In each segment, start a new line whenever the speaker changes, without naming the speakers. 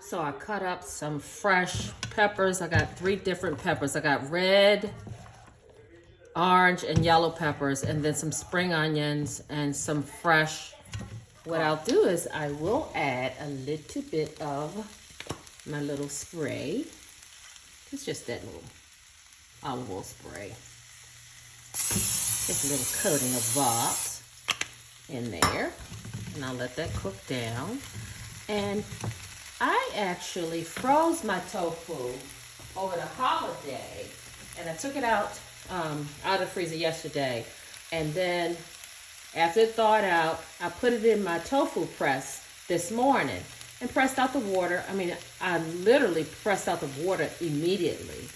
So I cut up some fresh peppers. I got 3 different peppers. I got red, orange, and yellow peppers, and then some spring onions and some fresh. What I'll do is I will add a little bit of my little spray. It's just that little olive oil spray. Just a little coating of that in there. And I'll let that cook down. And I actually froze my tofu over the holiday. And I took it out of the freezer yesterday. And then after it thawed out, I put it in my tofu press this morning and pressed out the water. I mean, I literally pressed out the water immediately.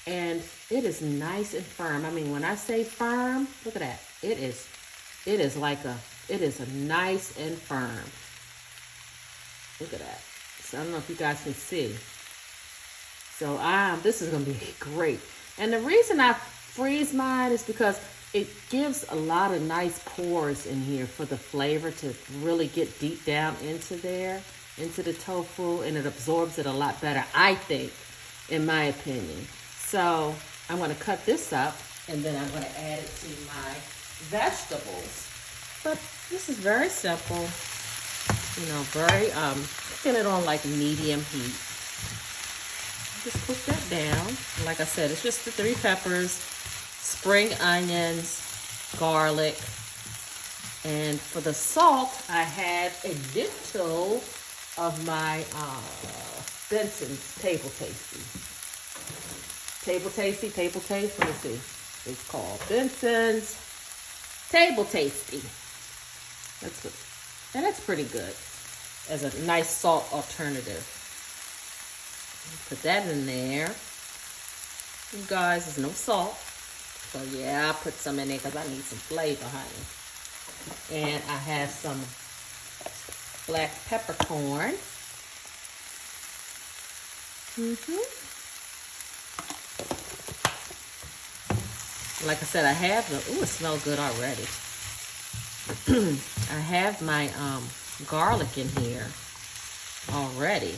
And it is nice and firm. I mean, when I say firm, look at that. It is nice and firm. Look at that. So I don't know if you guys can see. So this is gonna be great. And the reason I freeze mine is because it gives a lot of nice pores in here for the flavor to really get deep down into there, into the tofu, and it absorbs it a lot better, I think, in my opinion. So I'm going to cut this up, and then I'm going to add it to my vegetables. But this is very simple, very, cooking it on like medium heat. Just cook that down. Like I said, it's just the 3 peppers, spring onions, garlic, and for the salt, I had a little of my Benson's Table Tasty. Table Tasty, let me see. It's called Benson's Table Tasty. That's good. And it's pretty good as a nice salt alternative. Put that in there. You guys, there's no salt. So yeah, I put some in there because I need some flavor, honey. And I have some black peppercorn. Like I said, I have it smells good already. I have my garlic in here already.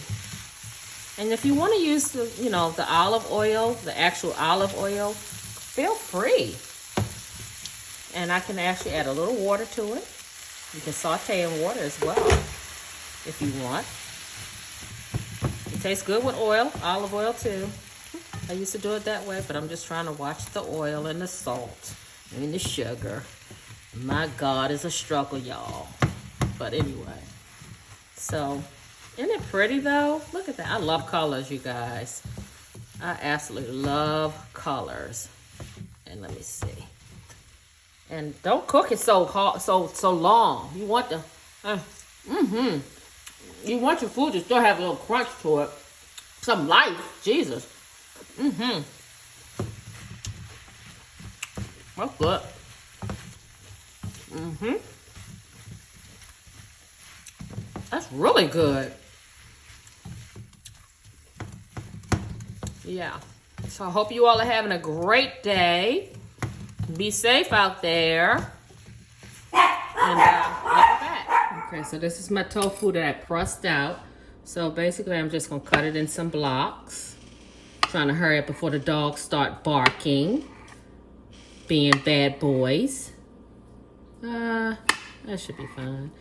And if you want to use the olive oil, the actual olive oil, feel free. And I can actually add a little water to it. You can saute in water as well if you want. It tastes good with oil, olive oil too. I used to do it that way, but I'm just trying to watch the oil and the salt and the sugar. My God, it's a struggle, y'all. But anyway, so isn't it pretty though? Look at that. I love colors, you guys. I absolutely love colors. And let me see. And don't cook it so hard, so long. You want you want your food to still have a little crunch to it, some life. Jesus. That's good. That's really good. Yeah. So I hope you all are having a great day. Be safe out there. And I'll be back. Okay, so this is my tofu that I pressed out. So basically, I'm just going to cut it in some blocks. Trying to hurry up before the dogs start barking. Being bad boys. That should be fine.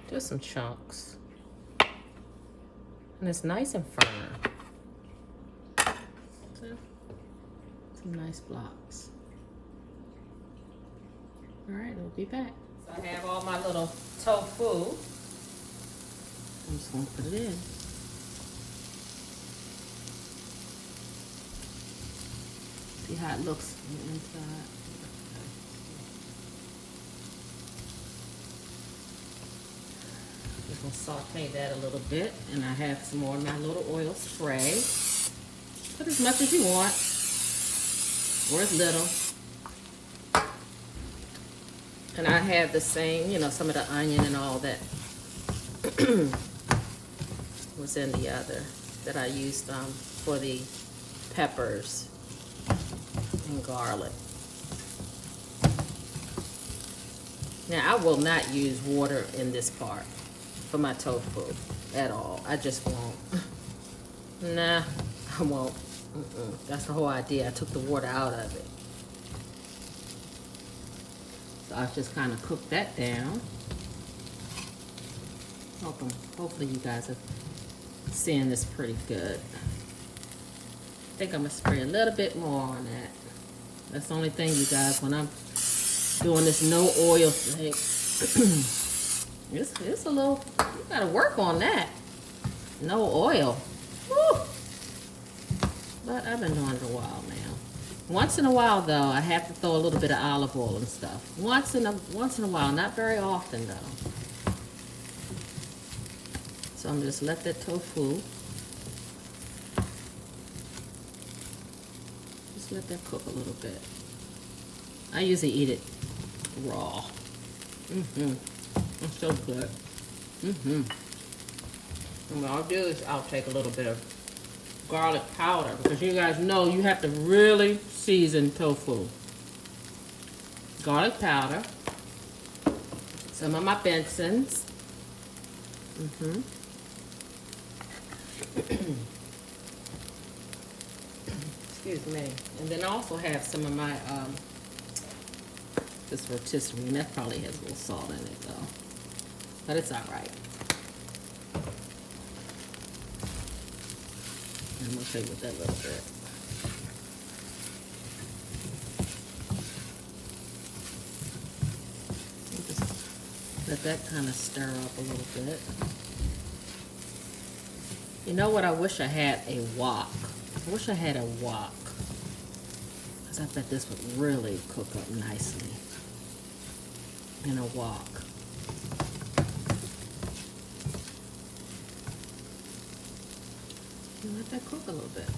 Just some chunks. And it's nice and firm. So, some nice blocks. All right, we'll be back. So I have all my little tofu. I'm just gonna put it in. See how it looks on the inside. Just gonna saute that a little bit, and I have some more of my little oil spray. Put as much as you want, or as little. And I have the same, some of the onion and all that was in the other that I used for the peppers and garlic. Now, I will not use water in this part for my tofu at all. I just won't. Nah, I won't. That's the whole idea. I took the water out of it. So I'll just kind of cook that down. Hopefully you guys are seeing this pretty good. I think I'm going to spray a little bit more on that. That's the only thing, you guys, when I'm doing this no oil thing. it's a little, you got to work on that. No oil. Woo! But I've been doing it a while now. Once in a while, though, I have to throw a little bit of olive oil and stuff. Once in a while, not very often, though. So I'm just let that tofu, just let that cook a little bit. I usually eat it raw. It's so good. And what I'll do is I'll take a little bit of garlic powder, because you guys know you have to really season tofu. Garlic powder, some of my Benson's. Excuse me. And then I also have some of my this rotisserie, and that probably has a little salt in it though, but it's all right. I'm gonna play with that a little bit. Just let that kind of stir up a little bit. You know what? I wish I had a wok. I wish I had a wok, because I bet this would really cook up nicely in a wok. Let that cook a little bit.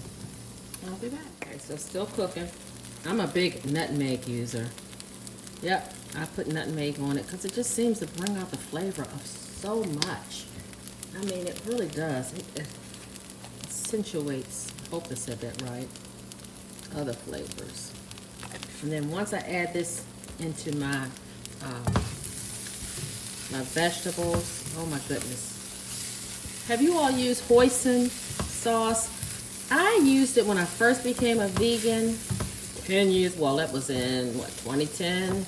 I'll be back. Okay, so still cooking. I'm a big nutmeg user. Yep, I put nutmeg on it because it just seems to bring out the flavor of so much. I mean, it really does. It accentuates, I hope I said that right, other flavors. And then once I add this into my my vegetables, oh my goodness. Have you all used hoisin sauce? I used it when I first became a vegan 10 years, well, that was in, what, 2010?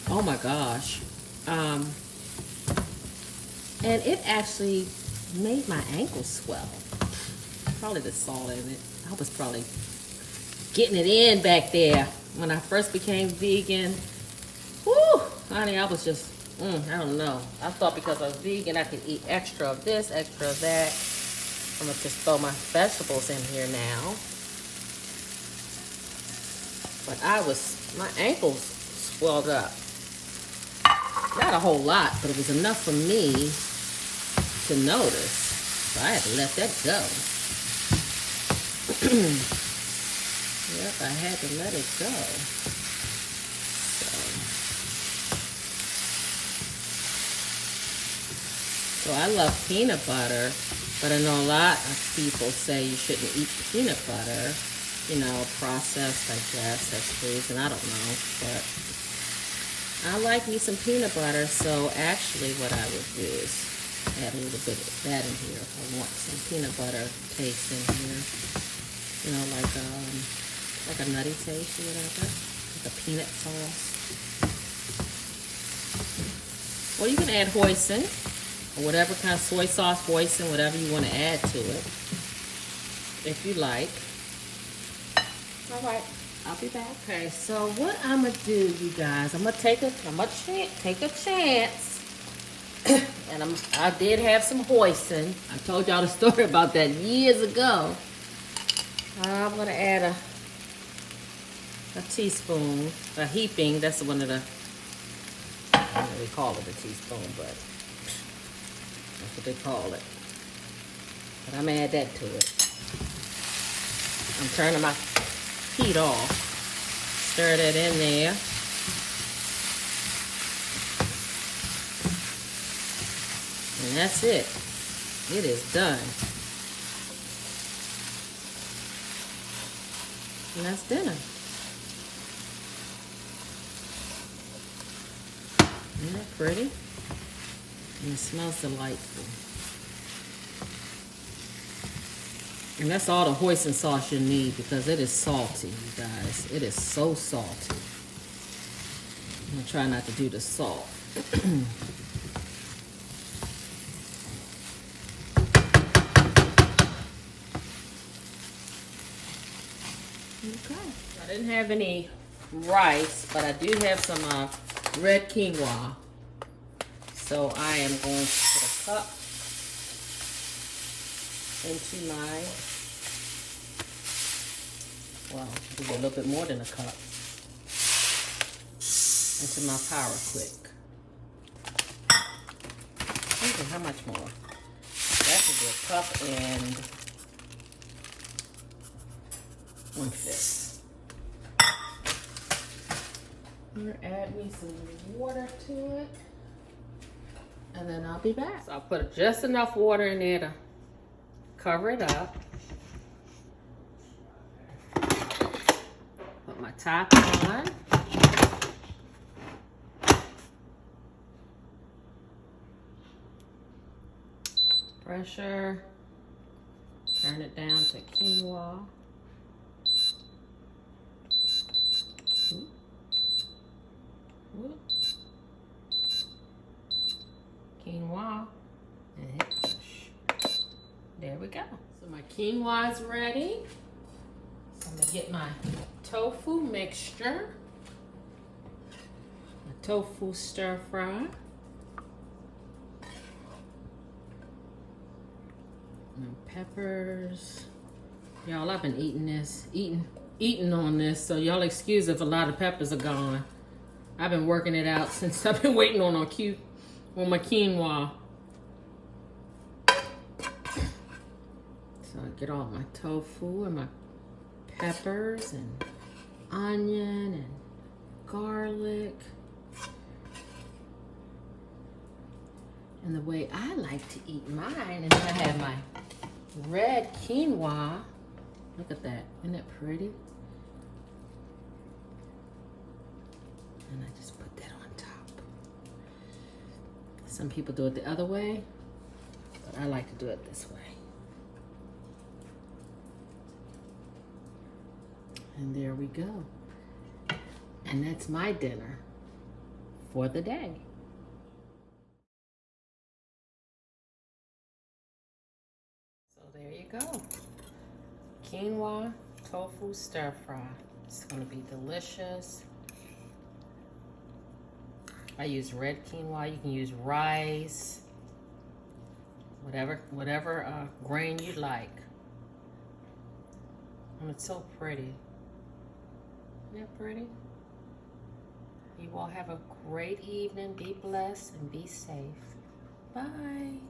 Oh my gosh. And it actually made my ankles swell. Probably the salt in it. I was probably getting it in back there when I first became vegan. Woo! Honey, I was just, I don't know. I thought because I was vegan, I could eat extra of this, extra of that. I'm going to just throw my vegetables in here now. But my ankles swelled up. Not a whole lot, but it was enough for me to notice. So I had to let that go. Yep, I had to let it go. So I love peanut butter, but I know a lot of people say you shouldn't eat peanut butter. You know, processed, I guess, that's freezing, I don't know, but I like me some peanut butter, so actually what I would do is add a little bit of that in here if I want some peanut butter taste in here. You know, like a nutty taste or whatever, like a peanut sauce. Or you can add hoisin, or whatever kind of soy sauce, hoisin, whatever you want to add to it, if you like. All right, I'll be back. Okay, so what I'm gonna do, you guys, I'm gonna take a chance. And I did have some hoisin. I told y'all the story about that years ago. I'm gonna add a teaspoon, a heaping. That's one of the, I don't know, they call it a teaspoon, but that's what they call it. But I'm gonna add that to it. I'm turning my heat off. Stir that in there. And that's it. It is done. And that's dinner. Isn't that pretty? And it smells delightful. And that's all the hoisin sauce you need because it is salty, you guys. It is so salty. I'm gonna try not to do the salt. Okay. I didn't have any rice, but I do have some red quinoa. So I am going to put a cup into my, well, maybe a little bit more than a cup, into my Power Quick. Okay, how much more? That should be a cup and 1/5. I'm gonna add me some water to it, and then I'll be back. So I'll put just enough water in there to cover it up. Put my top on. Pressure. Turn it down to quinoa. Quinoa, and hit push. There we go. So my quinoa is ready. So I'm gonna get my tofu mixture, my tofu stir fry, and peppers. Y'all, I've been eating on this, so y'all excuse if a lot of peppers are gone. I've been working it out since I've been waiting on my quinoa. So I get all my tofu and my peppers and onion and garlic. And the way I like to eat mine, and then I have my red quinoa. Look at that, isn't it pretty? And I just put that on top. Some people do it the other way, but I like to do it this way. And there we go. And that's my dinner for the day. So there you go. Quinoa tofu stir fry. It's gonna be delicious. I use red quinoa. You can use rice, whatever grain you like. And it's so pretty. Isn't that pretty? You all have a great evening. Be blessed and be safe. Bye.